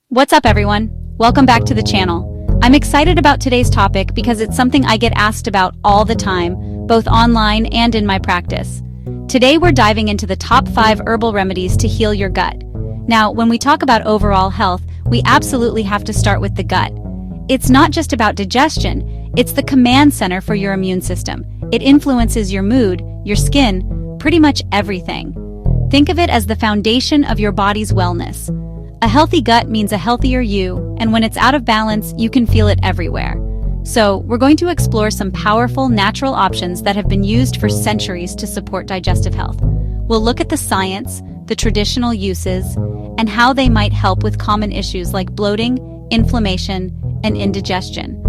What's up, everyone? Welcome back to the channel. I'm excited about today's topic because it's something I get asked about all the time, both online and in my practice. Today we're diving into the top 5 herbal remedies to heal your gut. Now, when we talk about overall health, we absolutely have to start with the gut. It's not just about digestion, it's the command center for your immune system. It influences your mood, your skin, pretty much everything. Think of it as the foundation of your body's wellness. A healthy gut means a healthier you, and when it's out of balance, you can feel it everywhere. So, we're going to explore some powerful natural options that have been used for centuries to support digestive health. We'll look at the science, the traditional uses, and how they might help with common issues like bloating, inflammation, and indigestion.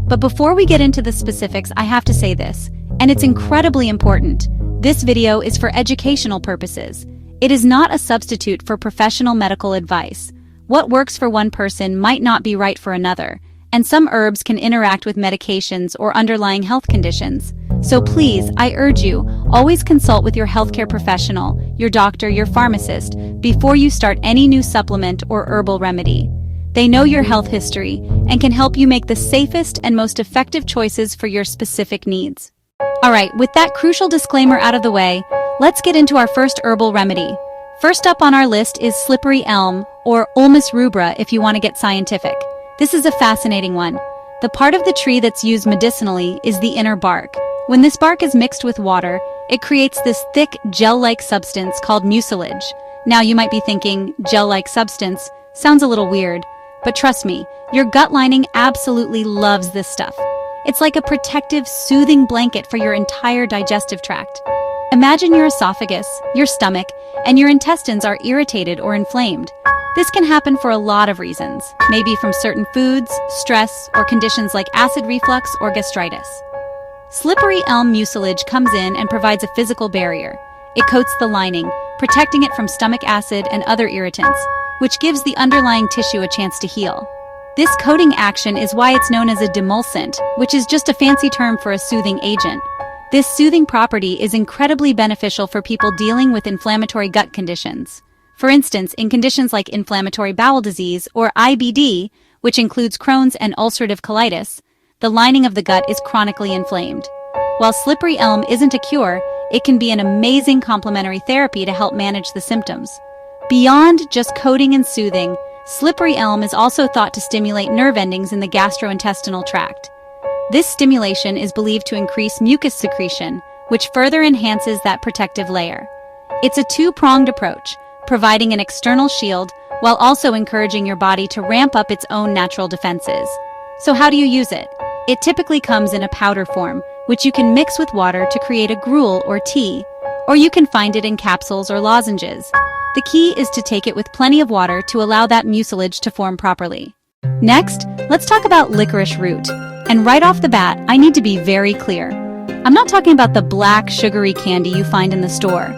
But before we get into the specifics, I have to say this, and it's incredibly important. This video is for educational purposes. It is not a substitute for professional medical advice. What works for one person might not be right for another, and some herbs can interact with medications or underlying health conditions. So please, I urge you, always consult with your healthcare professional, your doctor, your pharmacist, before you start any new supplement or herbal remedy. They know your health history and can help you make the safest and most effective choices for your specific needs. Alright, with that crucial disclaimer out of the way, let's get into our first herbal remedy. First up on our list is slippery elm, or Ulmus rubra if you want to get scientific. This is a fascinating one. The part of the tree that's used medicinally is the inner bark. When this bark is mixed with water, it creates this thick, gel-like substance called mucilage. Now you might be thinking, gel-like substance sounds a little weird, but trust me, your gut lining absolutely loves this stuff. It's like a protective, soothing blanket for your entire digestive tract. Imagine your esophagus, your stomach, and your intestines are irritated or inflamed. This can happen for a lot of reasons, maybe from certain foods, stress, or conditions like acid reflux or gastritis. Slippery elm mucilage comes in and provides a physical barrier. It coats the lining, protecting it from stomach acid and other irritants, which gives the underlying tissue a chance to heal. This coating action is why it's known as a demulcent, which is just a fancy term for a soothing agent. This soothing property is incredibly beneficial for people dealing with inflammatory gut conditions. For instance, in conditions like inflammatory bowel disease or IBD, which includes Crohn's and ulcerative colitis, the lining of the gut is chronically inflamed. While slippery elm isn't a cure, it can be an amazing complementary therapy to help manage the symptoms. Beyond just coating and soothing, slippery elm is also thought to stimulate nerve endings in the gastrointestinal tract. This stimulation is believed to increase mucus secretion, which further enhances that protective layer. It's a two-pronged approach, providing an external shield while also encouraging your body to ramp up its own natural defenses. So how do you use it? It typically comes in a powder form, which you can mix with water to create a gruel or tea, or you can find it in capsules or lozenges. The key is to take it with plenty of water to allow that mucilage to form properly. Next, let's talk about licorice root. And right off the bat, I need to be very clear. I'm not talking about the black, sugary candy you find in the store.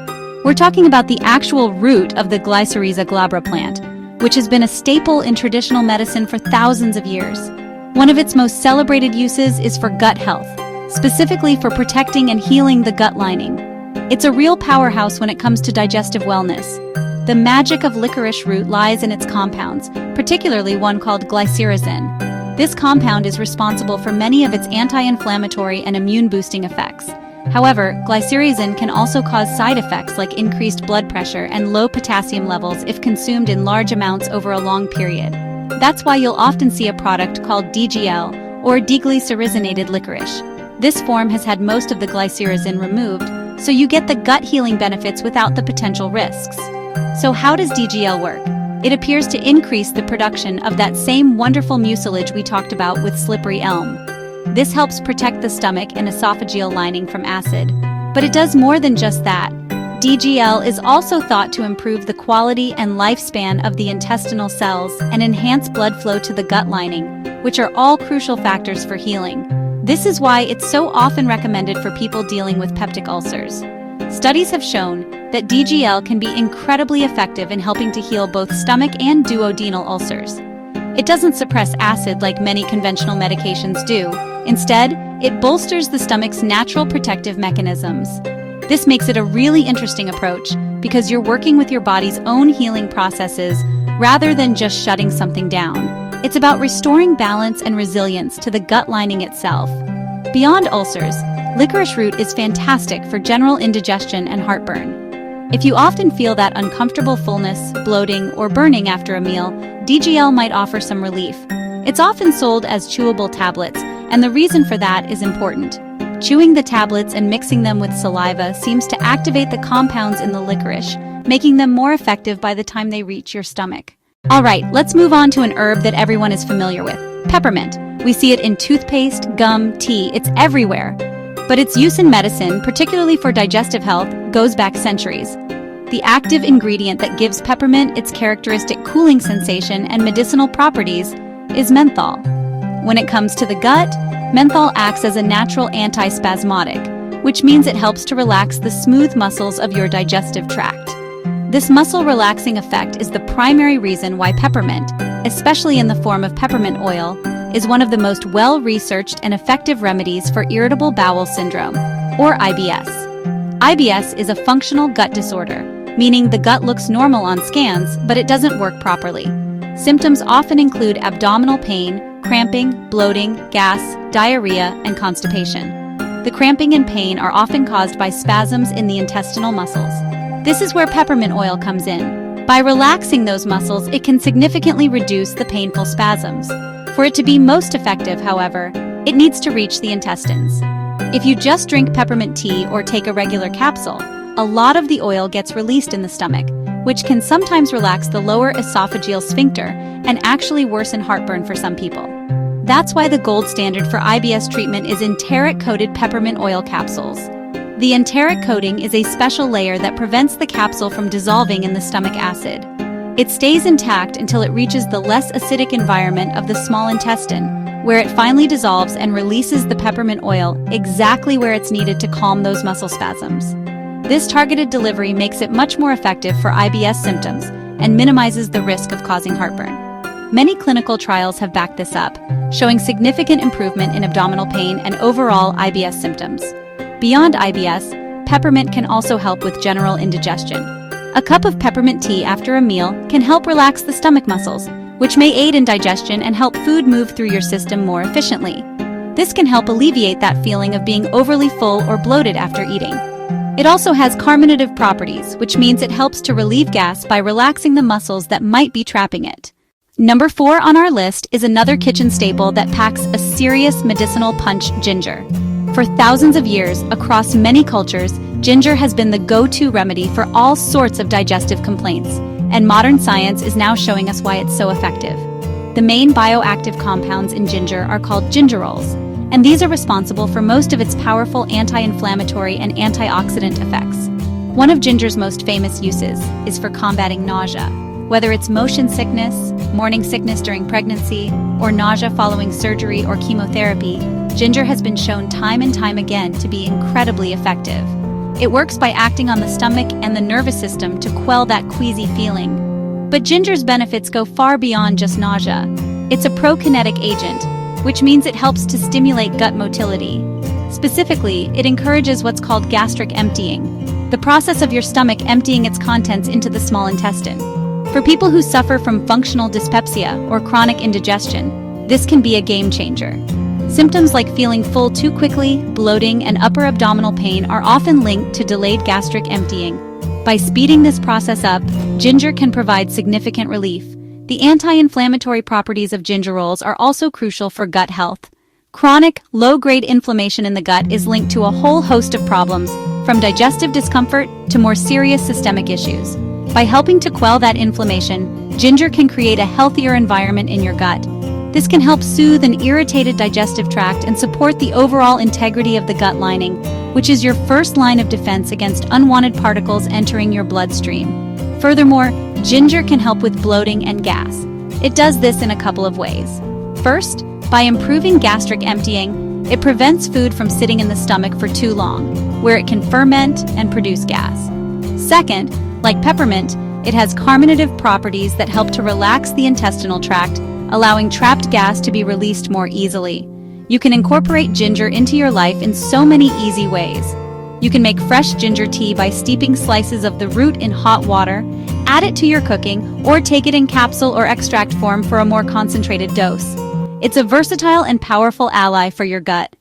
We're talking about the actual root of the Glycyrrhiza glabra plant, which has been a staple in traditional medicine for thousands of years. One of its most celebrated uses is for gut health, specifically for protecting and healing the gut lining. It's a real powerhouse when it comes to digestive wellness. The magic of licorice root lies in its compounds, particularly one called glycyrrhizin. This compound is responsible for many of its anti-inflammatory and immune-boosting effects. However, glycyrrhizin can also cause side effects like increased blood pressure and low potassium levels if consumed in large amounts over a long period. That's why you'll often see a product called DGL, or deglycyrrhizinated licorice. This form has had most of the glycyrrhizin removed, so you get the gut healing benefits without the potential risks. So how does DGL work? It appears to increase the production of that same wonderful mucilage we talked about with slippery elm. This helps protect the stomach and esophageal lining from acid. But it does more than just that. DGL is also thought to improve the quality and lifespan of the intestinal cells and enhance blood flow to the gut lining, which are all crucial factors for healing. This is why it's so often recommended for people dealing with peptic ulcers. Studies have shown that DGL can be incredibly effective in helping to heal both stomach and duodenal ulcers. It doesn't suppress acid like many conventional medications do. Instead, it bolsters the stomach's natural protective mechanisms. This makes it a really interesting approach because you're working with your body's own healing processes rather than just shutting something down. It's about restoring balance and resilience to the gut lining itself. Beyond ulcers, licorice root is fantastic for general indigestion and heartburn. If you often feel that uncomfortable fullness, bloating, or burning after a meal, DGL might offer some relief. It's often sold as chewable tablets, and the reason for that is important. Chewing the tablets and mixing them with saliva seems to activate the compounds in the licorice, making them more effective by the time they reach your stomach. Alright, let's move on to an herb that everyone is familiar with, peppermint. We see it in toothpaste, gum, tea, it's everywhere. But its use in medicine, particularly for digestive health, goes back centuries. The active ingredient that gives peppermint its characteristic cooling sensation and medicinal properties is menthol. When it comes to the gut, menthol acts as a natural antispasmodic, which means it helps to relax the smooth muscles of your digestive tract. This muscle-relaxing effect is the primary reason why peppermint, especially in the form of peppermint oil, is one of the most well-researched and effective remedies for irritable bowel syndrome, or IBS. IBS is a functional gut disorder, meaning the gut looks normal on scans, but it doesn't work properly. Symptoms often include abdominal pain, cramping, bloating, gas, diarrhea, and constipation. The cramping and pain are often caused by spasms in the intestinal muscles. This is where peppermint oil comes in. By relaxing those muscles, it can significantly reduce the painful spasms. For it to be most effective, however, it needs to reach the intestines. If you just drink peppermint tea or take a regular capsule, a lot of the oil gets released in the stomach, which can sometimes relax the lower esophageal sphincter and actually worsen heartburn for some people. That's why the gold standard for IBS treatment is enteric-coated peppermint oil capsules. The enteric coating is a special layer that prevents the capsule from dissolving in the stomach acid. It stays intact until it reaches the less acidic environment of the small intestine, where it finally dissolves and releases the peppermint oil exactly where it's needed to calm those muscle spasms. This targeted delivery makes it much more effective for IBS symptoms and minimizes the risk of causing heartburn. Many clinical trials have backed this up, showing significant improvement in abdominal pain and overall IBS symptoms. Beyond IBS, peppermint can also help with general indigestion. A cup of peppermint tea after a meal can help relax the stomach muscles, which may aid in digestion and help food move through your system more efficiently. This can help alleviate that feeling of being overly full or bloated after eating. It also has carminative properties, which means it helps to relieve gas by relaxing the muscles that might be trapping it. Number 4 on our list is another kitchen staple that packs a serious medicinal punch: ginger. For thousands of years, across many cultures, ginger has been the go-to remedy for all sorts of digestive complaints, and modern science is now showing us why it's so effective. The main bioactive compounds in ginger are called gingerols, and these are responsible for most of its powerful anti-inflammatory and antioxidant effects. One of ginger's most famous uses is for combating nausea. Whether it's motion sickness, morning sickness during pregnancy, or nausea following surgery or chemotherapy, ginger has been shown time and time again to be incredibly effective. It works by acting on the stomach and the nervous system to quell that queasy feeling. But ginger's benefits go far beyond just nausea. It's a prokinetic agent, which means it helps to stimulate gut motility. Specifically, it encourages what's called gastric emptying, the process of your stomach emptying its contents into the small intestine. For people who suffer from functional dyspepsia or chronic indigestion, this can be a game changer. Symptoms like feeling full too quickly, bloating, and upper abdominal pain are often linked to delayed gastric emptying. By speeding this process up, ginger can provide significant relief. The anti-inflammatory properties of gingerols are also crucial for gut health. Chronic, low-grade inflammation in the gut is linked to a whole host of problems, from digestive discomfort to more serious systemic issues. By helping to quell that inflammation, ginger can create a healthier environment in your gut. This can help soothe an irritated digestive tract and support the overall integrity of the gut lining, which is your first line of defense against unwanted particles entering your bloodstream. Furthermore, ginger can help with bloating and gas. It does this in a couple of ways. First, by improving gastric emptying, it prevents food from sitting in the stomach for too long, where it can ferment and produce gas. Second, like peppermint, it has carminative properties that help to relax the intestinal tract, allowing trapped gas to be released more easily. You can incorporate ginger into your life in so many easy ways. You can make fresh ginger tea by steeping slices of the root in hot water, Add it to your cooking or take it in capsule or extract form for a more concentrated dose. It's a versatile and powerful ally for your gut.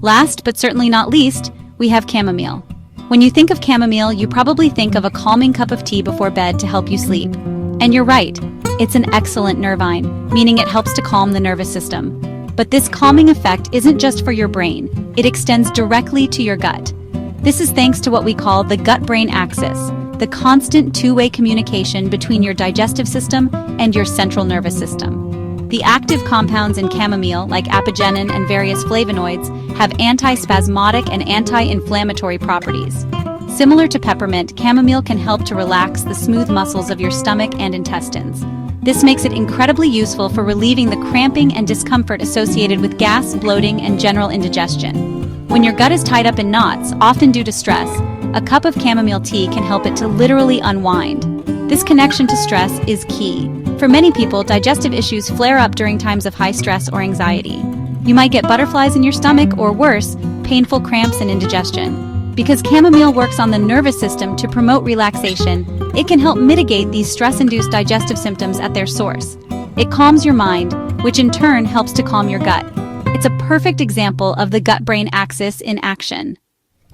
Last but certainly not least, we have chamomile. When you think of chamomile, you probably think of a calming cup of tea before bed to help you sleep. And you're right, it's an excellent nervine, meaning it helps to calm the nervous system. But this calming effect isn't just for your brain, it extends directly to your gut. This is thanks to what we call the gut-brain axis, the constant two-way communication between your digestive system and your central nervous system. The active compounds in chamomile, like apigenin and various flavonoids, have antispasmodic and anti-inflammatory properties. Similar to peppermint, chamomile can help to relax the smooth muscles of your stomach and intestines. This makes it incredibly useful for relieving the cramping and discomfort associated with gas, bloating, and general indigestion. When your gut is tied up in knots, often due to stress, a cup of chamomile tea can help it to literally unwind. This connection to stress is key. For many people, digestive issues flare up during times of high stress or anxiety. You might get butterflies in your stomach or worse, painful cramps and indigestion. Because chamomile works on the nervous system to promote relaxation, it can help mitigate these stress-induced digestive symptoms at their source. It calms your mind, which in turn helps to calm your gut. It's a perfect example of the gut-brain axis in action.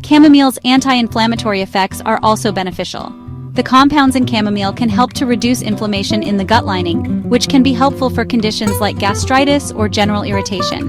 Chamomile's anti-inflammatory effects are also beneficial. The compounds in chamomile can help to reduce inflammation in the gut lining, which can be helpful for conditions like gastritis or general irritation.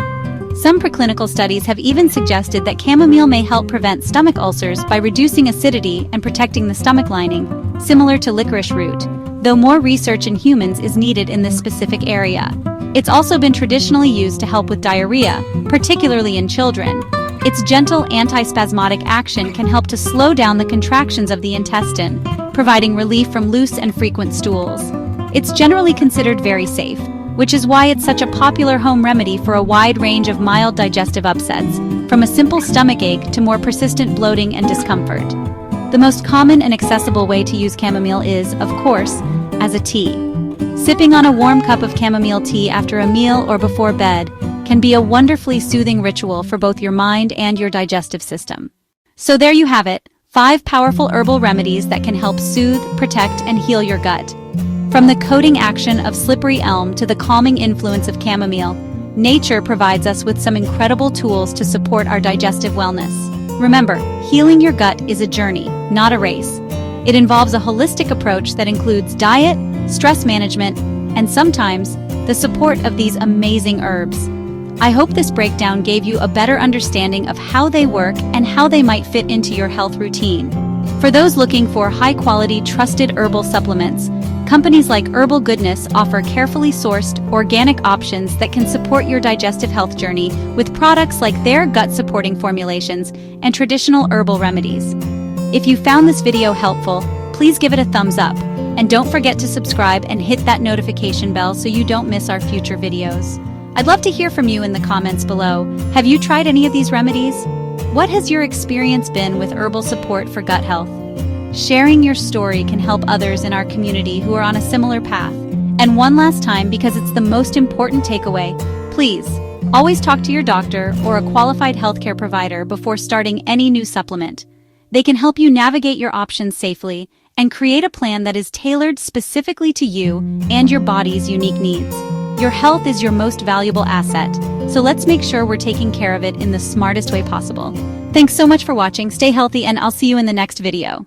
Some preclinical studies have even suggested that chamomile may help prevent stomach ulcers by reducing acidity and protecting the stomach lining, similar to licorice root, though more research in humans is needed in this specific area. It's also been traditionally used to help with diarrhea, particularly in children. Its gentle antispasmodic action can help to slow down the contractions of the intestine, providing relief from loose and frequent stools. It's generally considered very safe, which is why it's such a popular home remedy for a wide range of mild digestive upsets, from a simple stomach ache to more persistent bloating and discomfort. The most common and accessible way to use chamomile is, of course, as a tea. Sipping on a warm cup of chamomile tea after a meal or before bed can be a wonderfully soothing ritual for both your mind and your digestive system. So there you have it, 5 powerful herbal remedies that can help soothe, protect, and heal your gut. From the coating action of slippery elm to the calming influence of chamomile, nature provides us with some incredible tools to support our digestive wellness. Remember, healing your gut is a journey, not a race. It involves a holistic approach that includes diet, stress management, and sometimes the support of these amazing herbs. I hope this breakdown gave you a better understanding of how they work and how they might fit into your health routine. For those looking for high-quality, trusted herbal supplements, companies like Herbal Goodness offer carefully sourced, organic options that can support your digestive health journey with products like their gut-supporting formulations and traditional herbal remedies. If you found this video helpful, please give it a thumbs up, and don't forget to subscribe and hit that notification bell so you don't miss our future videos. I'd love to hear from you in the comments below. Have you tried any of these remedies? What has your experience been with herbal support for gut health? Sharing your story can help others in our community who are on a similar path. And one last time, because it's the most important takeaway, please, always talk to your doctor or a qualified healthcare provider before starting any new supplement. They can help you navigate your options safely and create a plan that is tailored specifically to you and your body's unique needs. Your health is your most valuable asset, so let's make sure we're taking care of it in the smartest way possible. Thanks so much for watching, stay healthy, and I'll see you in the next video.